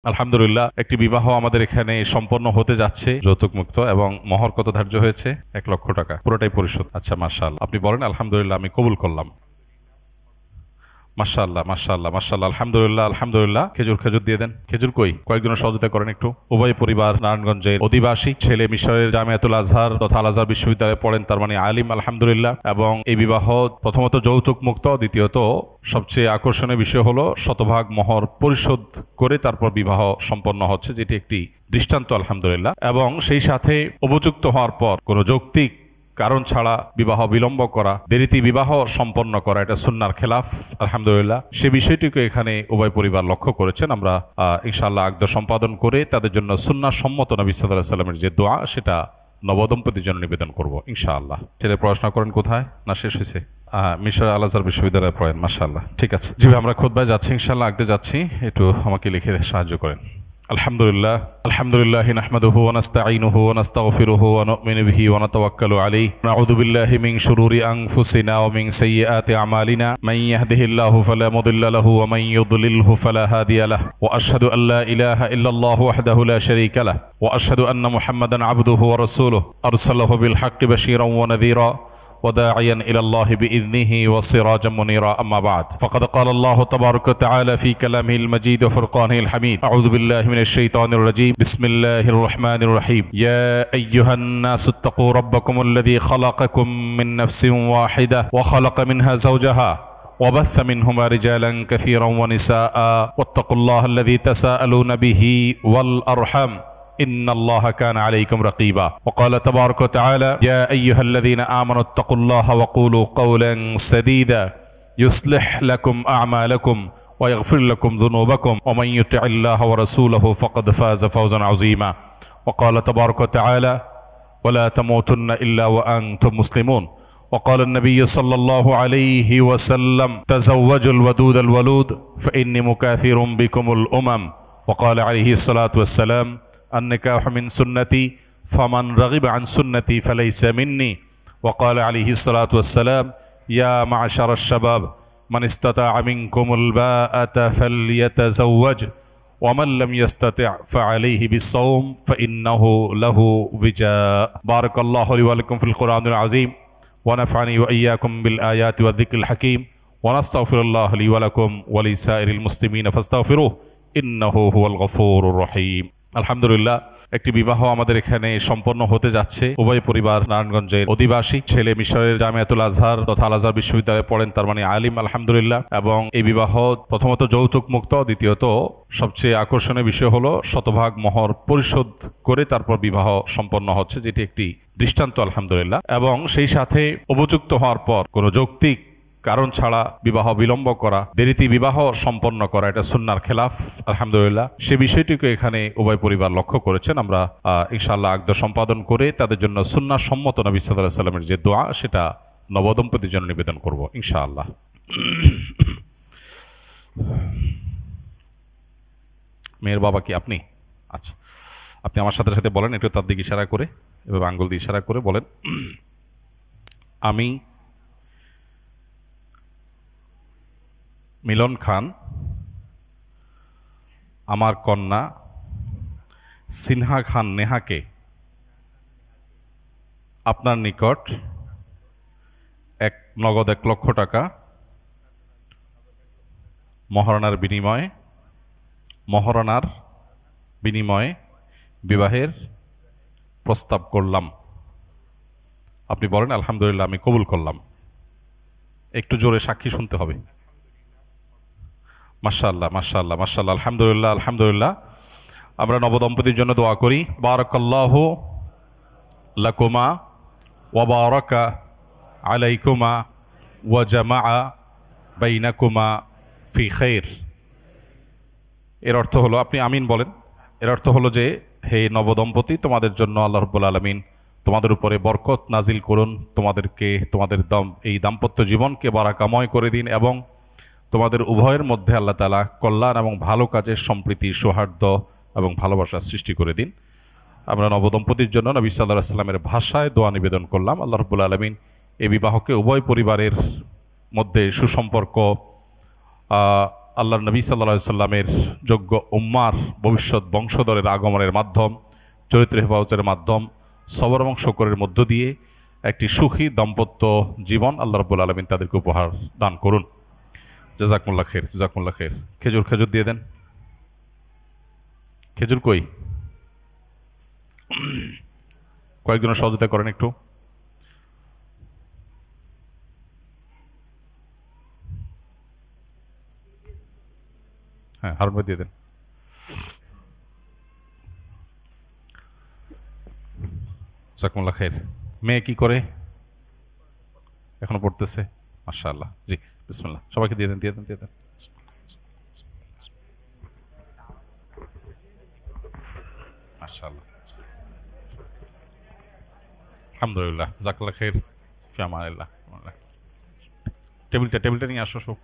আলহামদুলিল্লাহ, একটি বিবাহ আমাদের এখানে সম্পন্ন হতে যাচ্ছে, যৌতুক মুক্ত, এবং মহর কত ধার্য হয়েছে? 1,00,000 টাকা, পুরোটাই পরিশোধ। আচ্ছা, মাশাআল্লাহ। আপনি বলেন আলহামদুলিল্লাহ, আমি কবুল করলাম। মাশাআল্লাহ, মাশাআল্লাহ, মাশাআল্লাহ, আলহামদুলিল্লাহ, আলহামদুলিল্লাহ। খেজুর দিয়ে দেন। খেজুর কই? কয়েকজনের সহযোগিতা করেন একটু। উভয় পরিবার নারায়ণগঞ্জের অধিবাসী, ছেলে মিশরের জামিয়াতুল আজহার তথা আল আজহার বিশ্ববিদ্যালয়ে পড়েন, তার মানে আলিম, আলহামদুলিল্লাহ। এবং এই বিবাহ প্রথমত যৌতুক মুক্ত, দ্বিতীয়ত সবচেয়ে আকর্ষণীয় বিষয় হলো শতভাগ মহর পরিশোধ করে তারপর বিবাহ সম্পন্ন হচ্ছে, যেটি একটি দৃষ্টান্ত আলহামদুলিল্লাহ। এবং সেই সাথে উপযুক্ত হওয়ার পর কোনো যৌক্তিক কারণ ছাড়া বিবাহ বিলম্ব করা, দেরিতে বিবাহ সম্পন্ন করা, এটা সুন্নাহর খেলাফ আলহামদুলিল্লাহ। সে বিষয়টিকে এখানে উভয় পরিবার লক্ষ্য করেছেন। আমরা ইনশাআল্লাহ আকদ সম্পাদন করে তাদের জন্য সুন্নাহ সম্মত নবী সাল্লাল্লাহু আলাইহি ওয়াসাল্লামের যে দোয়া, সেটা নবদম্পতির জন্য নিবেদন করব ইনশাআল্লাহ। ছেলে পড়াশোনা করেন কোথায়? না শেষ হয়েছে? মিশর আল আজহার বিশ্ববিদ্যালয়ে পড়েন, মাশাআল্লাহ। ঠিক আছে জি, আমরা খুতবায় যাচ্ছি ইনশাআল্লাহ, আগতে যাচ্ছি, একটু আমাকে লিখে সাহায্য করেন। আলহামদুলিল্লাহ, আলহামদুলিল্লাহ, নাহমাদুহু ওয়া নাস্তাঈনুহু ওয়া নাস্তাগফিরুহু ওয়া নু'মিনু বিহি ওয়া নাতাওয়াক্কালু আলাইহি। নাউযু বিল্লাহি মিন শুরুরি আনফুসিনা ওয়া মিন সাইয়্যাতি আমালিনা। মান ইয়াহদিহিল্লাহু ফালা মুদিল্লা লাহু ওয়া মান ইউদ্লিলহু ফালা হাদিয়া লাহু। ওয়া আশহাদু আল্লা ইলাহা ইল্লাল্লাহু ওয়াহদাহু লা শারীকা লাহু ওয়া আশহাদু আন্না মুহাম্মাদান আবদুহু ওয়া রাসূলুহু আরসালাহু বিল হাক্কি বাশীরান ওয়া নাযীরা وداعيا إلى الله بإذنه وسراجا منيرا. أما بعد، فقد قال الله تبارك وتعالى في كلامه المجيد وفرقانه الحميد: أعوذ بالله من الشيطان الرجيم، بسم الله الرحمن الرحيم. يا أيها الناس اتقوا ربكم الذي خلقكم من نفس واحدة وخلق منها زوجها وبث منهما رجالا كثيرا ونساء واتقوا الله الذي تساءلون به والأرحام إن الله كان عليكم رقيبا. وقال تبارك وتعالى: يا أيها الذين آمنوا اتقوا الله وقولوا قولا سديدا يصلح لكم أعمالكم ويغفر لكم ذنوبكم ومن يطع الله ورسوله فقد فاز فوزا عظيما. وقال تبارك وتعالى: ولا تموتن إلا وأنتم مسلمون. وقال النبي صلى الله عليه وسلم: تزوجوا الودود الولود فإني مكاثر بكم الأمم. وقال عليه الصلاة والسلام: النكاح من سنتي فمن رغب عن سنتي فليس مني. وقال عليه الصلاة والسلام: يا معشر الشباب من استطاع منكم الباءة فليتزوج ومن لم يستطع فعليه بالصوم فإنه له وجاء. بارك الله لي ولكم في القرآن العظيم ونفعني وإياكم بالآيات والذكر الحكيم ونستغفر الله لي ولكم ولسائر المسلمين فاستغفروه إنه هو الغفور الرحيم. আলহামদুলিল্লাহ, একটি বিবাহ আমাদের এখানে সম্পন্ন হতে যাচ্ছে। উভয় পরিবার নারায়ণগঞ্জের অধিবাসী, ছেলে মিশরের জামিয়াতুল আজহার তথা আল আজহার বিশ্ববিদ্যালয়ে পড়েন, তার মানে আলিম, আলহামদুলিল্লাহ। এবং এই বিবাহ প্রথমত যৌতুক মুক্ত, দ্বিতীয়ত সবচেয়ে আকর্ষণীয় বিষয় হলো শতভাগ মহর পরিশোধ করে তারপর বিবাহ সম্পন্ন হচ্ছে, যেটি একটি দৃষ্টান্ত আলহামদুলিল্লাহ। এবং সেই সাথে উপযুক্ত হওয়ার পর কোনো যৌক্তিক কারণ ছাড়া বিবাহ বিলম্ব করা, দেরিতে বিবাহ সম্পন্ন করা, এটা সুন্নাহর খেলাফ আলহামদুলিল্লাহ। সে বিষয়টিকে এখানে উভয় পরিবার লক্ষ্য করেছেন। আমরা ইনশাআল্লাহ আকদ সম্পাদন করে তাদের জন্য সুন্নাহ সম্মত নবী সাল্লাল্লাহু আলাইহি ওয়াসাল্লামের যে দোয়া, সেটা নবদম্পতির জন্য নিবেদন করব ইনশাআল্লাহ। মেয়ের বাবা কি আপনি? আচ্ছা, আপনি আমার সাথে সাথে বলেন, একটু তার দিকে ইশারা করে, এভাবে আঙ্গুল দিয়ে ইশারা করে বলেন: আমি মিলন খান আমার কন্যা সিনহা খান নেহাকে আপনার নিকট নগদ 1,00,000 টাকা মহারণার বিনিময়ে বিবাহের প্রস্তাব করলাম। আপনি বলেন আলহামদুলিল্লাহ, আমি কবুল করলাম। একটু জোরে সাক্ষী শুনতে হবে। মাশাআল্লাহ, মাশাআল্লাহ, মাশাআল্লাহ, আলহামদুলিল্লাহ, আলহামদুলিল্লাহ। আমরা নবদম্পতির জন্য দোয়া করি। বারাকাল্লাহু লাকুমা ওয়া বারাকা আলাইকুমা ওয়া জামাআ বাইনাকুমা ফি খাইর। এর অর্থ হলো, আপনি আমিন বলেন। এর অর্থ হলো যে, হে নবদম্পতি, তোমাদের জন্য আল্লাহ রাব্বুল আলামিন তোমাদের উপরে বরকত নাজিল করুন, তোমাদেরকে তোমাদের এই দাম্পত্য জীবনকে বারাকাময় করে দিন, এবং তোমাদের উভয়ের মধ্যে আল্লাহ তাআলা কল্যাণ এবং ভালো কাজের সম্প্রীতি, সৌহার্দ্য এবং ভালোবাসার সৃষ্টি করে দিন। আমরা নবদম্পতির জন্য নবী সাল্লাল্লাহু আলাইহি ওয়াসাল্লামের ভাষায় দোয়া নিবেদন করলাম। আল্লাহ রাব্বুল আলামিন এই বিবাহকে উভয় পরিবারের মধ্যে সুসম্পর্ক আল্লাহর নবী সাল্লাল্লাহু আলাইহি সাল্লামের যোগ্য উম্মার ভবিষ্যৎ বংশধরের আগমনের মাধ্যম, চরিত্র হেফাজতের মাধ্যম, সবর এবং শকরের মধ্য দিয়ে একটি সুখী দাম্পত্য জীবন আল্লাহ রাব্বুল আলামিন তাদেরকে উপহার দান করুন। জাযাকুমুল্লাহ খের, জাযাকুমুল্লাহ খের। খেজুর খেজুর দিয়ে দেন। খেজুর কই? কয়েকজনের সহযোগিতা করেন একটু। হ্যাঁ, হারুন ভাই দিয়ে দেন। জাযাকুমুল্লাহ খের। মেয়ে কি করে? এখনো পড়তেছে? মাশাআল্লাহ। জি, বিসমিল্লাহ। সবাইকে দিয়ে দেন, দিয়ে দেন, দিয়ে দেন। মাশাআল্লাহ। আলহামদুলিল্লাহ। জাযাকাল্লাহ খের। ফি আমানিল্লাহ। টেবিলটা নিয়ে আসো সব।